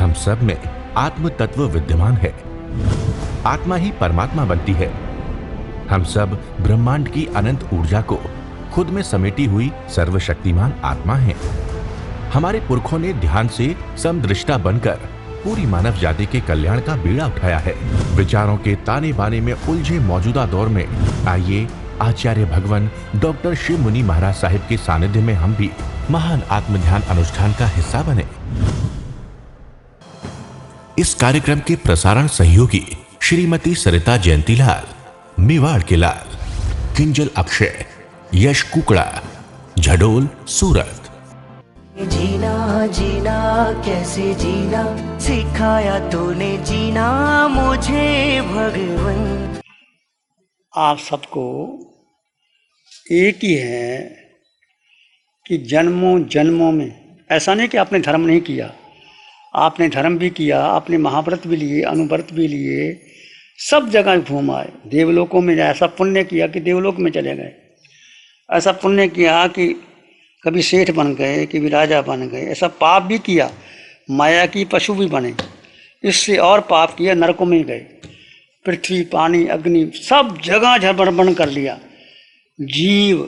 हम सब में आत्म तत्व विद्यमान है। आत्मा ही परमात्मा बनती है। हम सब ब्रह्मांड की अनंत ऊर्जा को खुद में समेटी हुई सर्वशक्तिमान आत्मा हैं। हमारे पुरखों ने ध्यान से समदृष्टा बनकर पूरी मानव जाति के कल्याण का बीड़ा उठाया है। विचारों के ताने बाने में उलझे मौजूदा दौर में आइए आचार्य भगवान डॉक्टर शिव मुनि महाराज साहिब के सानिध्य में हम भी महान आत्म ध्यान अनुष्ठान का हिस्सा बने। इस कार्यक्रम के प्रसारण सहयोगी श्रीमती सरिता जयंतीलाल, मेवाड़ के लाल, किंजल अक्षय, यश कुकड़ा, झडोल, सूरत। जीना जीना कैसे जीना सिखाया तूने जीना मुझे भगवन। आप सबको एक ही है कि जन्मों जन्मों में, ऐसा नहीं कि आपने धर्म नहीं किया, आपने धर्म भी किया, आपने महाव्रत भी लिए, अनुव्रत भी लिए, सब जगह घूम आए। देवलोकों में ऐसा पुण्य किया कि देवलोक में चले गए, ऐसा पुण्य किया कि कभी सेठ बन गए, कभी राजा बन गए। ऐसा पाप भी किया, माया की पशु भी बने, इससे और पाप किया, नरकों में गए। पृथ्वी, पानी, अग्नि, सब जगह झड़बड़ कर लिया। जीव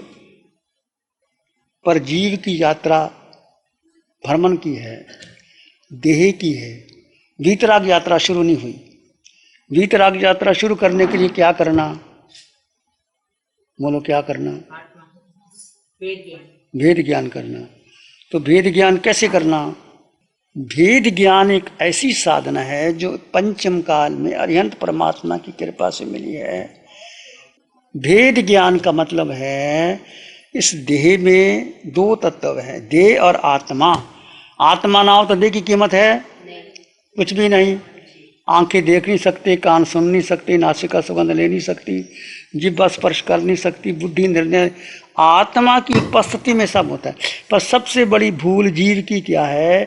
पर जीव की यात्रा भ्रमण की है, देह की है। वीतराग यात्रा शुरू नहीं हुई। वीतराग यात्रा शुरू करने के लिए क्या करना, बोलो क्या करना? भेद ज्ञान करना। तो भेद ज्ञान कैसे करना? भेद ज्ञान एक ऐसी साधना है जो पंचम काल में अरिहंत परमात्मा की कृपा से मिली है। भेद ज्ञान का मतलब है इस देह में दो तत्व है, देह और आत्मा। आत्मा ना हो तो देह की कीमत है कुछ भी नहीं। आंखें देख नहीं सकते, कान सुन नहीं सकते, नासिका सुगंध ले नहीं सकती, जिह्वा स्पर्श कर नहीं सकती, बुद्धि निर्णय। आत्मा की उपस्थिति में सब होता है। पर सबसे बड़ी भूल जीव की क्या है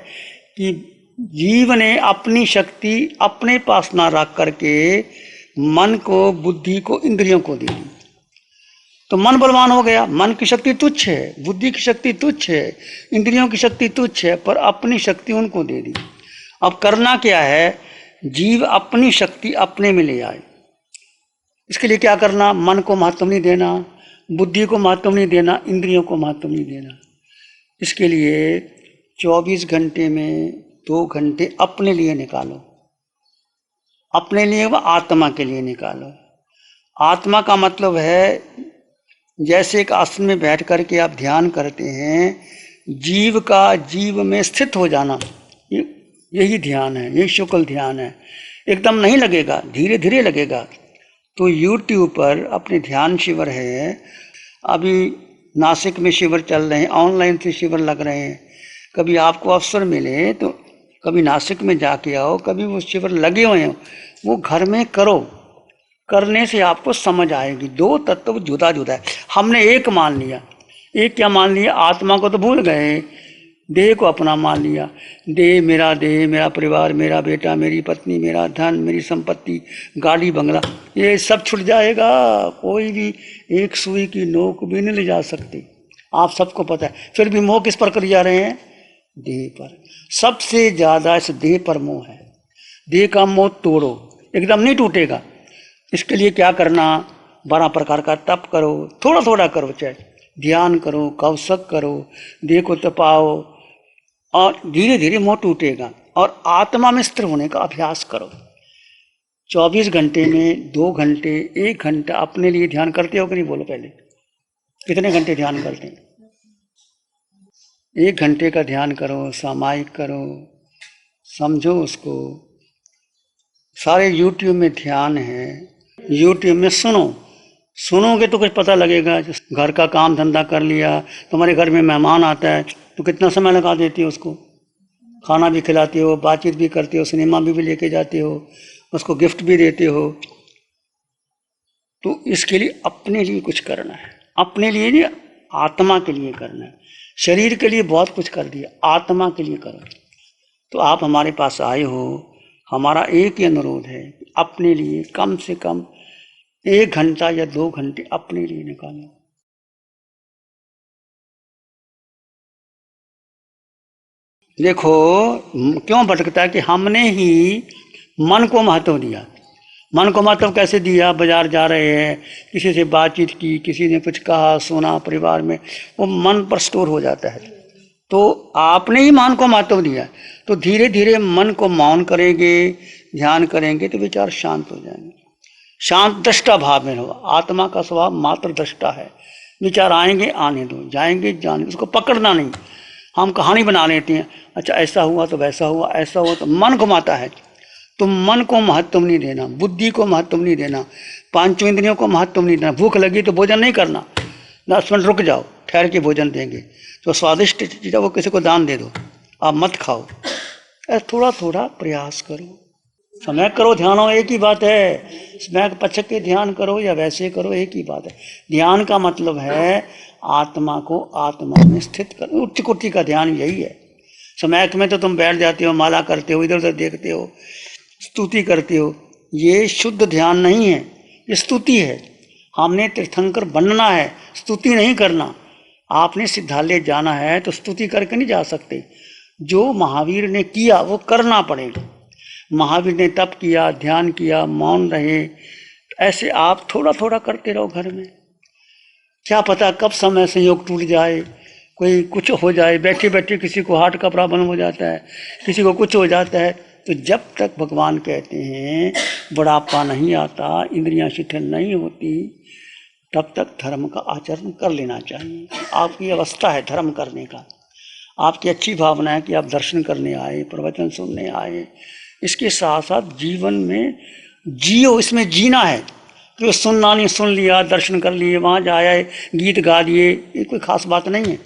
कि जीव ने अपनी शक्ति अपने पास ना रख करके मन को, बुद्धि को, इंद्रियों को दे दी। तो मन बलवान हो गया। मन की शक्ति तुच्छ है, बुद्धि की शक्ति तुच्छ है, इंद्रियों की शक्ति तुच्छ है, पर अपनी शक्ति उनको दे दी। अब करना क्या है? जीव अपनी शक्ति अपने में ले आए। इसके लिए क्या करना? मन को महत्व नहीं देना, बुद्धि को महत्व नहीं देना, इंद्रियों को महत्व नहीं देना। इसके लिए 24 घंटे में 2 घंटे अपने लिए निकालो। अपने लिए व आत्मा के लिए निकालो। आत्मा का मतलब है जैसे एक आसन में बैठ करके आप ध्यान करते हैं, जीव का जीव में स्थित हो जाना, यही ध्यान है, यही शुक्ल ध्यान है। एकदम नहीं लगेगा, धीरे धीरे लगेगा। तो YouTube पर अपने ध्यान शिविर है, अभी नासिक में शिविर चल रहे हैं, ऑनलाइन से शिविर लग रहे हैं। कभी आपको अवसर मिले तो कभी नासिक में जाके आओ, कभी वो शिविर लगे हुए हैं वो घर में करो। करने से आपको समझ आएगी दो तत्व जुदा जुदा है। हमने एक मान लिया। एक क्या मान लिया? आत्मा को तो भूल गए, देह को अपना मान लिया। देह, मेरा परिवार, मेरा बेटा, मेरी पत्नी, मेरा धन, मेरी संपत्ति, गाड़ी बंगला, ये सब छूट जाएगा। कोई भी एक सुई की नोक भी नहीं ले जा सकती, आप सबको पता है। फिर भी मोह किस पर कर जा रहे हैं? देह पर। सबसे ज्यादा इस देह पर मोह है। देह का मोह तोड़ो, एकदम नहीं टूटेगा। इसके लिए क्या करना? 12 प्रकार का तप करो, थोड़ा थोड़ा करो, चाहे ध्यान करो, कौशक करो, देह को तपाओ, और धीरे धीरे मोह टूटेगा। और आत्मा में स्थिर होने का अभ्यास करो। 24 घंटे में 2 घंटे, 1 घंटा अपने लिए ध्यान करते हो कि नहीं? बोलो पहले, कितने घंटे ध्यान करते हैं? 1 घंटे का ध्यान करो, सामायिक करो, समझो उसको। सारे YouTube में ध्यान है, YouTube में सुनोगे तो कुछ पता लगेगा। घर का काम धंधा कर लिया, तुम्हारे घर में मेहमान आता है तो कितना समय लगा देती हो उसको? खाना भी खिलाते हो, बातचीत भी करते हो, सिनेमा भी लेके जाते हो, उसको गिफ्ट भी देते हो। तो इसके लिए अपने लिए कुछ करना है। अपने लिए नहीं, आत्मा के लिए करना है। शरीर के लिए बहुत कुछ कर दिया, आत्मा के लिए करो। तो आप हमारे पास आए हो, हमारा एक ही अनुरोध है, अपने लिए कम से कम 1 घंटा या 2 घंटे अपने लिए निकालो। देखो क्यों भटकता है कि हमने ही मन को महत्व दिया। मन को महत्व कैसे दिया? बाजार जा रहे हैं, किसी से बातचीत की, किसी ने कुछ कहा, सुना, परिवार में वो मन पर स्टोर हो जाता है। तो आपने ही मन को महत्व दिया, तो धीरे धीरे मन को मौन करेंगे, ध्यान करेंगे तो विचार शांत हो जाएंगे। शांत दृष्टा भाव में रहो। आत्मा का स्वभाव मात्र दृष्टा है। विचार आएंगे आने दो, जाएंगे जाने, उसको पकड़ना नहीं। हम कहानी बना लेते हैं, अच्छा ऐसा हुआ तो वैसा हुआ, ऐसा हुआ तो मन घुमाता है। तो मन को महत्व नहीं देना, बुद्धि को महत्व नहीं देना, पांचों इंद्रियों को महत्व नहीं देना। भूख लगी तो भोजन नहीं करना, 10 मिनट रुक जाओ, ठहर के भोजन देंगे। तो स्वादिष्ट चीज़ वो किसी को दान दे दो, आप मत खाओ। थोड़ा थोड़ा प्रयास करो, समय करो, ध्यान हो, एक ही बात है। समय पचक के ध्यान करो या वैसे करो, एक ही बात है। ध्यान का मतलब है आत्मा को आत्मा में स्थित करो। उच्च कोटि का ध्यान यही है। समय में तो तुम बैठ जाते हो, माला करते हो, इधर उधर देखते हो, स्तुति करते हो, ये शुद्ध ध्यान नहीं है, ये स्तुति है। हमने तीर्थंकर बनना है, स्तुति नहीं करना। आपने सिद्धालय जाना है तो स्तुति करके नहीं जा सकते। जो महावीर ने किया वो करना पड़ेगा। महावीर ने तप किया, ध्यान किया, मौन रहे, ऐसे आप थोड़ा थोड़ा करते रहो घर में। क्या पता कब समय संयोग टूट जाए, कोई कुछ हो जाए, बैठे बैठे किसी को हार्ट का प्रॉब्लम हो जाता है, किसी को कुछ हो जाता है। तो जब तक भगवान कहते हैं बुढ़ापा नहीं आता, इंद्रियां शिथिल नहीं होती, तब तक धर्म का आचरण कर लेना चाहिए। आपकी अवस्था है धर्म करने का, आपकी अच्छी भावना है कि आप दर्शन करने आए, प्रवचन सुनने आए। इसके साथ साथ जीवन में जियो, इसमें जीना है। तो सुनना नहीं, सुन लिया, दर्शन कर लिए, वहाँ जाए, गीत गा दिए, ये कोई खास बात नहीं है।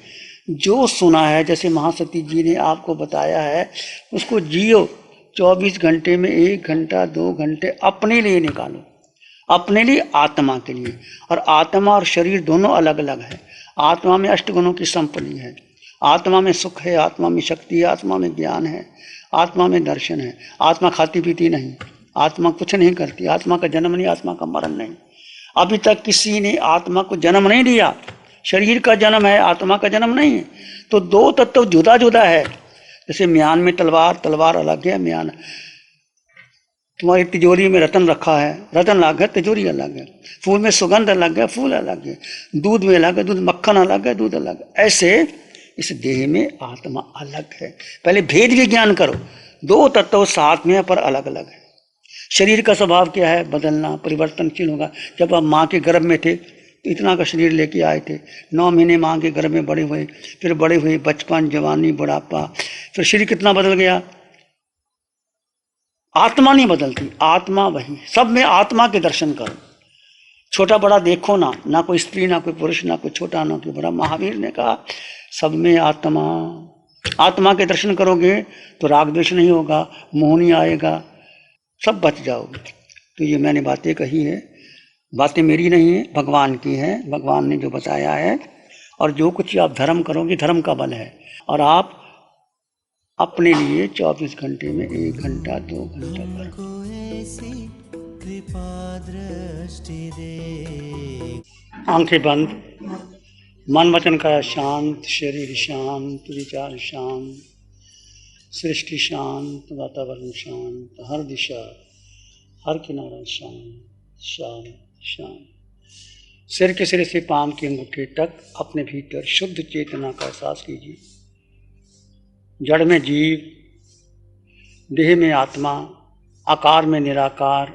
जो सुना है, जैसे महासती जी ने आपको बताया है, उसको जियो। 24 घंटे में 1 घंटा 2 घंटे अपने लिए निकालो, अपने लिए, आत्मा के लिए। और आत्मा और शरीर दोनों अलग अलग है। आत्मा में 8 गुणों की संपत्ति है, आत्मा में सुख है, आत्मा में शक्ति है, आत्मा में ज्ञान है, आत्मा में दर्शन है। आत्मा खाती पीती नहीं, आत्मा कुछ नहीं करती, आत्मा का जन्म नहीं, आत्मा का मरण नहीं। अभी तक किसी ने आत्मा को जन्म नहीं दिया। शरीर का जन्म है, आत्मा का जन्म नहीं है। तो 2 तत्व जुदा जुदा है। जैसे म्यान में तलवार, तलवार अलग है, म्यान। तुम्हारी तिजोरी में रतन रखा है, रतन अलग है, तिजोरी अलग है। फूल में सुगंध अलग है, फूल अलग है। दूध में अलग है, दूध, मक्खन अलग है, दूध अलग है। ऐसे इस देह में आत्मा अलग है। पहले भेद विज्ञान करो। 2 तत्व साथ में पर अलग अलग है। शरीर का स्वभाव क्या है? बदलना, परिवर्तनशील होगा। जब आप माँ के गर्भ में थे तो इतना का शरीर लेके आए थे, 9 महीने माँ के गर्भ में बड़े हुए, फिर बड़े हुए, बचपन, जवानी, बुढ़ापा, फिर शरीर कितना बदल गया। आत्मा नहीं बदलती, आत्मा वही। सब में आत्मा के दर्शन करो। छोटा बड़ा देखो ना, ना कोई स्त्री, ना कोई पुरुष, ना कोई छोटा, ना कोई बड़ा। महावीर ने कहा सब में आत्मा। आत्मा के दर्शन करोगे तो राग द्वेष नहीं होगा, मोह नहीं आएगा, सब बच जाओगे। तो ये मैंने बातें कही है, बातें मेरी नहीं है, भगवान की है। भगवान ने जो बताया है। और जो कुछ आप धर्म करोगे, धर्म का बल है। और आप अपने लिए 24 घंटे में 1 घंटा 2 घंटा आंखें बंद, मन वचन का शांत, शरीर शांत, विचार शांत, सृष्टि शांत, वातावरण शांत, हर दिशा, हर किनारा शांत शांत शांत। सिर के सिरे से पांव के अंगूठे तक अपने भीतर शुद्ध चेतना का एहसास कीजिए। जड़ में जीव, देह में आत्मा, आकार में निराकार,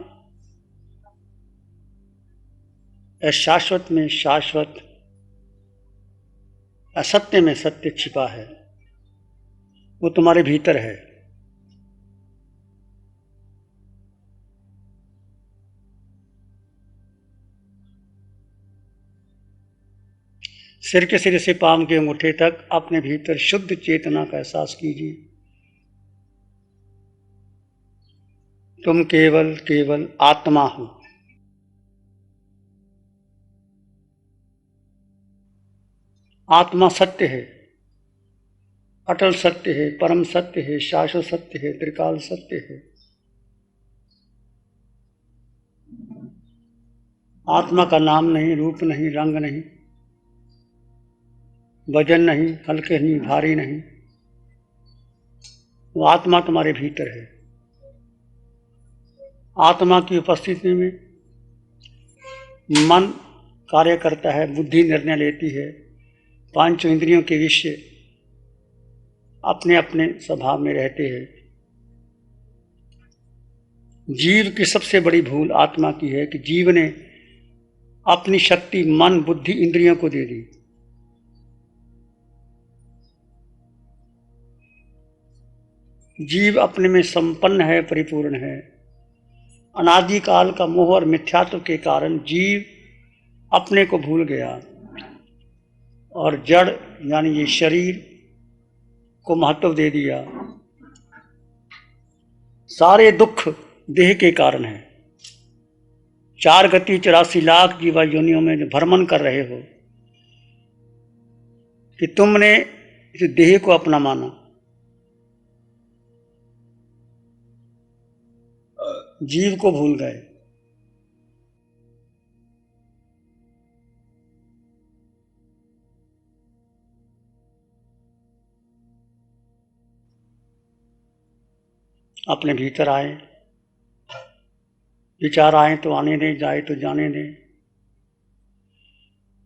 शाश्वत में शाश्वत, असत्य में सत्य छिपा है। वो तुम्हारे भीतर है। सिर के सिरे से पांव के अंगूठे तक अपने भीतर शुद्ध चेतना का एहसास कीजिए। तुम केवल केवल आत्मा हो। आत्मा सत्य है, अटल सत्य है, परम सत्य है, शाश्वत सत्य है, त्रिकाल सत्य है। आत्मा का नाम नहीं, रूप नहीं, रंग नहीं, वजन नहीं, हल्के नहीं, भारी नहीं। वो आत्मा तुम्हारे भीतर है। आत्मा की उपस्थिति में मन कार्य करता है, बुद्धि निर्णय लेती है, पांचों इंद्रियों के विषय अपने अपने स्वभाव में रहते हैं। जीव की सबसे बड़ी भूल आत्मा की है कि जीव ने अपनी शक्ति मन बुद्धि इंद्रियों को दे दी। जीव अपने में संपन्न है, परिपूर्ण है। अनादिकाल का मोह और मिथ्यात्व के कारण जीव अपने को भूल गया और जड़ यानी ये शरीर को महत्व दे दिया। सारे दुख देह के कारण है। 4 गति 84 लाख जीवा योनियों में भ्रमण कर रहे हो कि तुमने इस देह को अपना माना। जीव को भूल गए। अपने भीतर आए, विचार आए तो आने दें, जाए तो जाने दें।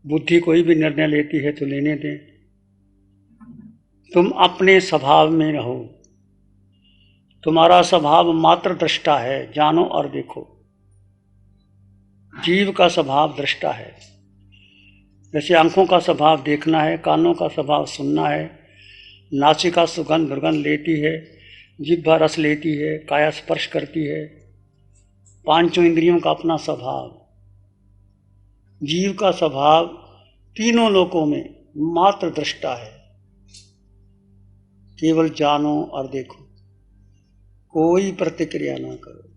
बुद्धि कोई भी निर्णय लेती है तो लेने दें। तुम अपने स्वभाव में रहो। तुम्हारा स्वभाव मात्र दृष्टा है, जानो और देखो। जीव का स्वभाव दृष्टा है। जैसे आंखों का स्वभाव देखना है, कानों का स्वभाव सुनना है, नासिका सुगंध दुर्गंध लेती है, जिह्वा रस लेती है, काया स्पर्श करती है। पांचों इंद्रियों का अपना स्वभाव। जीव का स्वभाव तीनों लोकों में मात्र दृष्टा है। केवल जानो और देखो, कोई प्रतिक्रिया ना करो।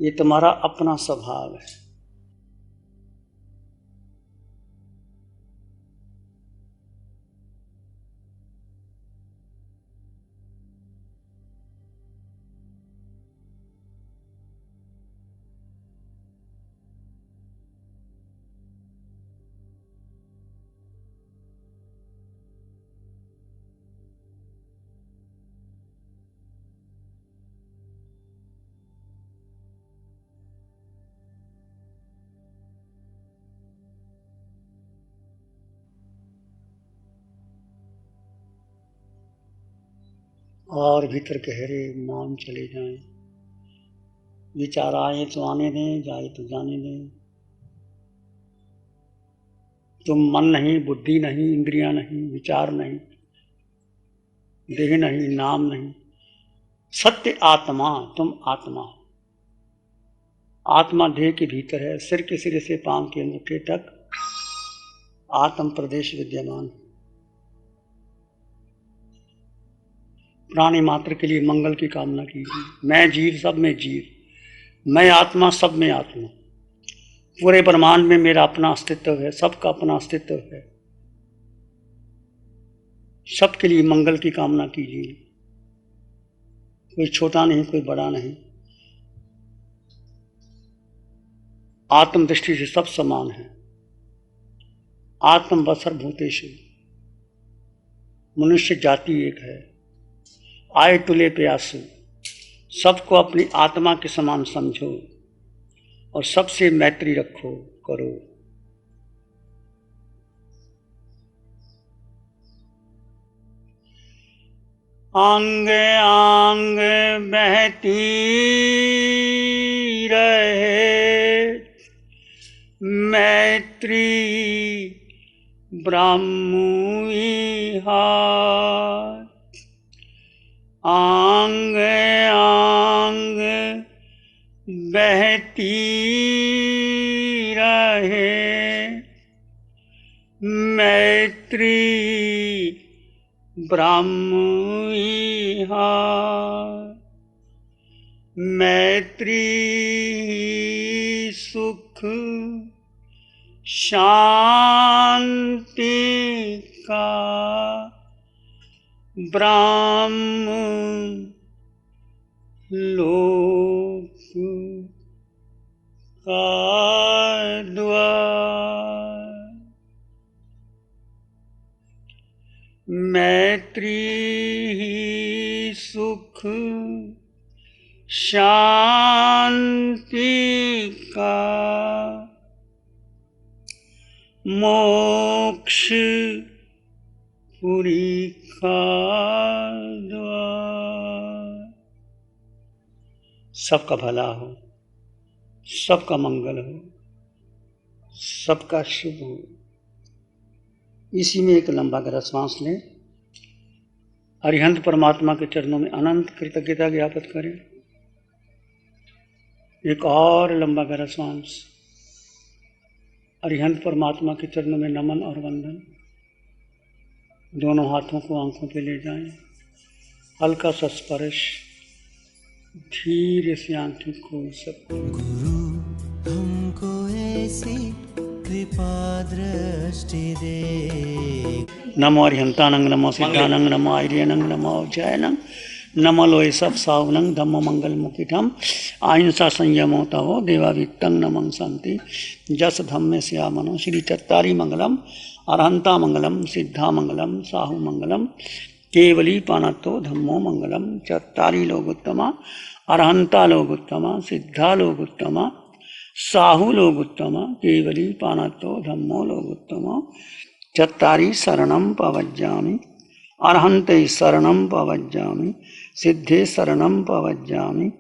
ये तुम्हारा अपना स्वभाव है। और भीतर गहरे मान चले जाएं। विचार आए तो आने दें, जाए तो जाने दें। तुम मन नहीं, बुद्धि नहीं, इंद्रियां नहीं, विचार नहीं, देह नहीं, नाम नहीं। सत्य आत्मा, तुम आत्मा हो। आत्मा देह के भीतर है। सिर के सिरे से पांव के अंगूठे तक आत्म प्रदेश विद्यमान है। प्राणी मात्र के लिए मंगल की कामना कीजिए। मैं जीव सब में जीव, मैं आत्मा सब में आत्मा। पूरे ब्रह्मांड में मेरा अपना अस्तित्व है, सबका अपना अस्तित्व है। सबके लिए मंगल की कामना कीजिए। कोई छोटा नहीं, कोई बड़ा नहीं। आत्म दृष्टि से सब समान है। आत्म बसर भूतेषु, मनुष्य जाति एक है। आए तुले प्यासु, सबको अपनी आत्मा के समान समझो और सबसे मैत्री रखो करो। अंग अंग बहती रहे मैत्री ब्रह्मविहार। अंग अंग बहती रहे मैत्री ब्रह्मविहार। मैत्री सुख शांति का ब्रह्म लोक का द्वार। मैत्री ही शांति का मोक्ष पुरी का द्वार। सबका भला हो, सबका मंगल हो, सबका शुभ हो। इसी में एक लंबा गहरा श्वास लें। अरिहंत परमात्मा के चरणों में अनंत कृतज्ञता ज्ञापित करें। एक और लंबा गहरा श्वास। अरिहंत परमात्मा के चरणों में नमन और वंदन। दोनों हाथों को आंखों पे ले जाएं। हल्का सा स्पर्श, धीरे से आंखें खोल सकते। गुरु हमको ऐसी कृपा दृष्टि दे। नमो अरिहंतानंग, नमो सिद्धानंग, नमो आर्यनंग, नमो जयनंग, नमो लोय सब सावनंग, धम्मो मंगल मुकिटम, अहिंसा संयमो तवो देवावित्तं नमं शांति, जस धम्मे श्यामनो। श्री चत्तारी मंगलम, अरहंता मंगलम, सिद्धा मंगलम, साहु मंगलम, केवली पानतो धम्मो मंगलम। चत्तारी लोगोत्तमा, अरहंता लोगोत्तमा, सिद्धा लोगोत्तमा, साहु लोगोत्तमा, केवली पानतो धम्मो लोगोत्तमा। चत्तारी शरणं पवज्जामि, अरहंते शरणं पवज्जामि, सिद्धे शरणं पवज्जामि,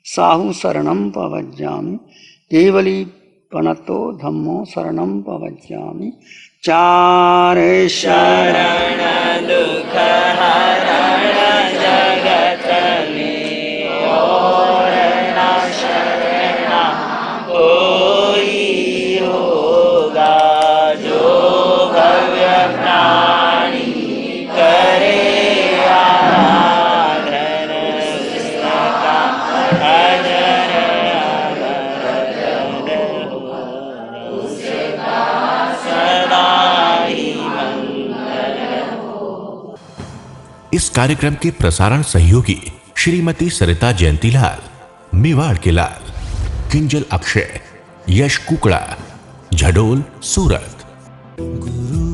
साहु शरणं पवज्जामि, केवली पनतो धम्मो शरणं पवज्जामि। चारे शरण दुख हरण जगत में, और न शरण कोई होगा। जो भव्य प्राणी करे आराधन, उसका भजन अमरतन हो, उसका सदा ही मंगल हो। इस कार्यक्रम के प्रसारण सहयोगी श्रीमती सरिता जयंतीलाल, मेवाड़ के लाल, किंजल अक्षय, यश कुकड़ा, झडोल, सूरत। गुरु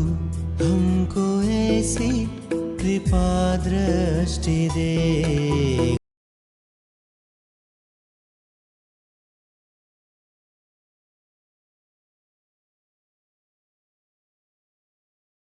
हमको ऐसी कृपा दृष्टि दे।